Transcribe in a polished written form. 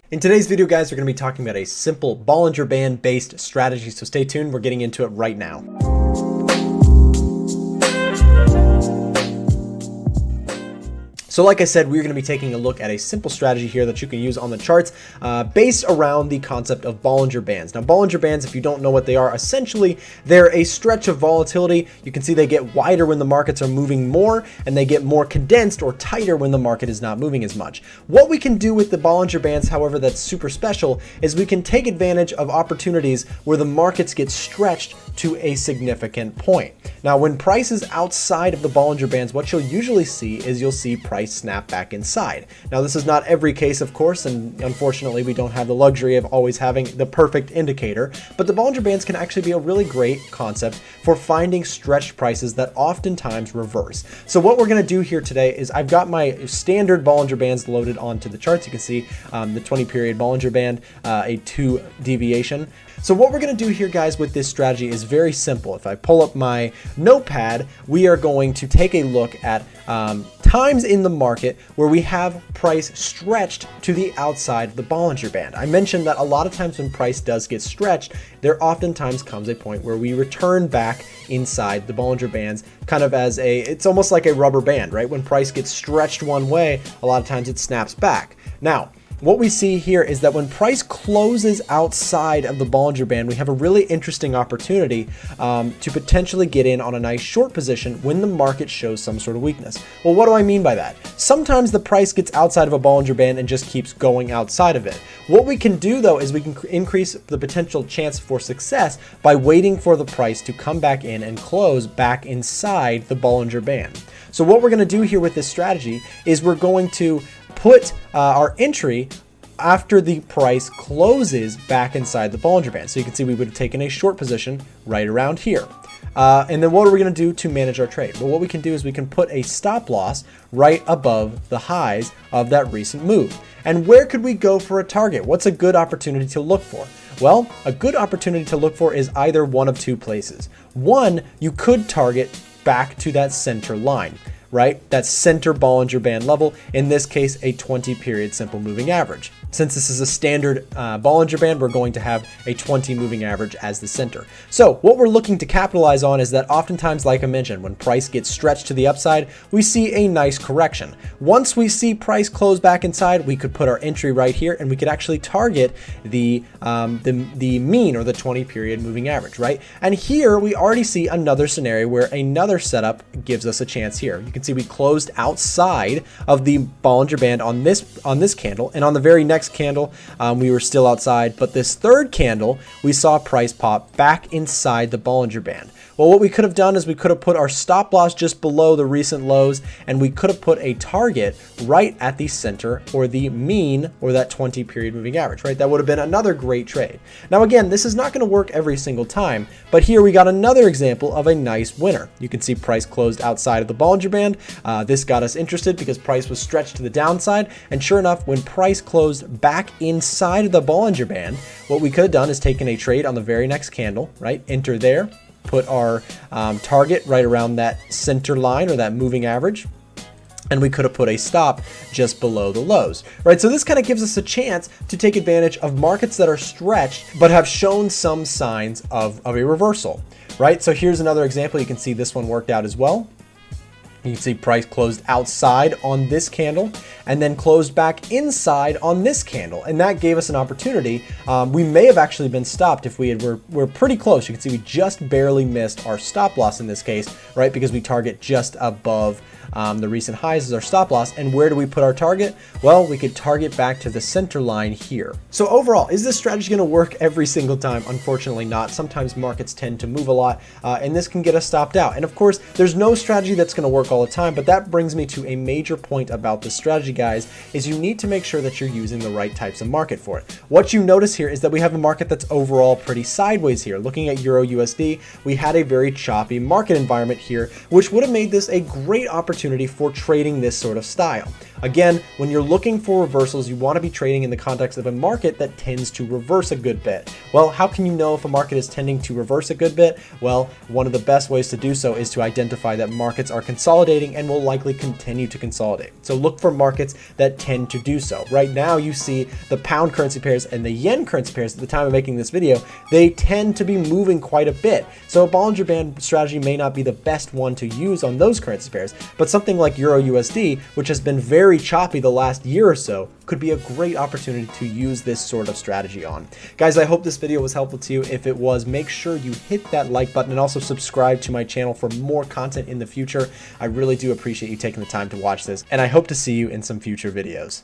In today's video, guys, we're going to be talking about a simple Bollinger Band based strategy, so stay tuned. We're getting into it right now. So like I said, we're going to be taking a look at a simple strategy here that you can use on the charts based around the concept of Bollinger Bands. Now, Bollinger Bands, if you don't know what they are, essentially they're a stretch of volatility. You can see they get wider when the markets are moving more, and they get more condensed or tighter when the market is not moving as much. What we can do with the Bollinger Bands, however, that's super special, is we can take advantage of opportunities where the markets get stretched to a significant point. Now, when price is outside of the Bollinger Bands, what you'll usually see is you'll see price snap back inside. Now, this is not every case, of course, and unfortunately we don't have the luxury of always having the perfect indicator, but the Bollinger Bands can actually be a really great concept for finding stretched prices that oftentimes reverse. So what we're going to do here today is I've got my standard Bollinger Bands loaded onto the charts. You can see the 20 period Bollinger Band, a 2 deviation. So what we're going to do here, guys, with this strategy is very simple. If I pull up my notepad, we are going to take a look at times in the market where we have price stretched to the outside of the Bollinger Band. I mentioned that a lot of times when price does get stretched, there oftentimes comes a point where we return back inside the Bollinger Bands, kind of as it's almost like a rubber band, right? When price gets stretched one way, a lot of times it snaps back. Now, what we see here is that when price closes outside of the Bollinger Band, we have a really interesting opportunity to potentially get in on a nice short position when the market shows some sort of weakness. Well, what do I mean by that? Sometimes the price gets outside of a Bollinger Band and just keeps going outside of it. What we can do, though, is we can increase the potential chance for success by waiting for the price to come back in and close back inside the Bollinger Band. So what we're going to do here with this strategy is we're going to put our entry after the price closes back inside the Bollinger Band. So you can see we would have taken a short position right around here. And then what are we going to do to manage our trade? Well, what we can do is we can put a stop loss right above the highs of that recent move. And where could we go for a target? What's a good opportunity to look for? Well, a good opportunity to look for is either one of two places. One, you could target back to that center line, right? That center Bollinger Band level, in this case, a 20 period simple moving average. Since this is a standard Bollinger Band, we're going to have a 20 moving average as the center. So what we're looking to capitalize on is that oftentimes, like I mentioned, when price gets stretched to the upside, we see a nice correction. Once we see price close back inside, we could put our entry right here, and we could actually target the mean, or the 20 period moving average, right? And here we already see another scenario where another setup gives us a chance here. You can see we closed outside of the Bollinger Band on this candle, and on the very next candle we were still outside, but this third candle we saw price pop back inside the Bollinger Band. Well, what we could have done is we could have put our stop loss just below the recent lows, and we could have put a target right at the center, or the mean, or that 20 period moving average, right? That would have been another great trade. Now again, this is not going to work every single time, but here we got another example of a nice winner. You can see price closed outside of the Bollinger Band. This got us interested because price was stretched to the downside, and sure enough, when price closed back inside of the Bollinger Band, what we could have done is taken a trade on the very next candle, right? Enter there, put our target right around that center line, or that moving average, and we could have put a stop just below the lows, right? So this kind of gives us a chance to take advantage of markets that are stretched but have shown some signs of a reversal, right? So here's another example. You can see this one worked out as well. You can see price closed outside on this candle and then closed back inside on this candle, and that gave us an opportunity. We may have actually been stopped if we're pretty close. You can see we just barely missed our stop loss in this case, right? Because we target just above the recent highs as our stop loss. And where do we put our target? Well, we could target back to the center line here. So overall, is this strategy going to work every single time? Unfortunately not. Sometimes markets tend to move a lot, and this can get us stopped out. And of course, there's no strategy that's going to work all the time, but that brings me to a major point about this strategy, guys, is you need to make sure that you're using the right types of market for it. What you notice here is that we have a market that's overall pretty sideways here. Looking at Euro USD, we had a very choppy market environment here, which would have made this a great opportunity for trading this sort of style. Again, when you're looking for reversals, you want to be trading in the context of a market that tends to reverse a good bit. Well, how can you know if a market is tending to reverse a good bit? Well, one of the best ways to do so is to identify that markets are consolidating and will likely continue to consolidate. So look for markets that tend to do so. Right now, you see the pound currency pairs and the yen currency pairs at the time of making this video, they tend to be moving quite a bit. So a Bollinger Band strategy may not be the best one to use on those currency pairs, but something like Euro USD, which has been very choppy the last year or so, could be a great opportunity to use this sort of strategy on. Guys, I hope this video was helpful to you. If it was, make sure you hit that like button and also subscribe to my channel for more content in the future. I really do appreciate you taking the time to watch this, and I hope to see you in some future videos.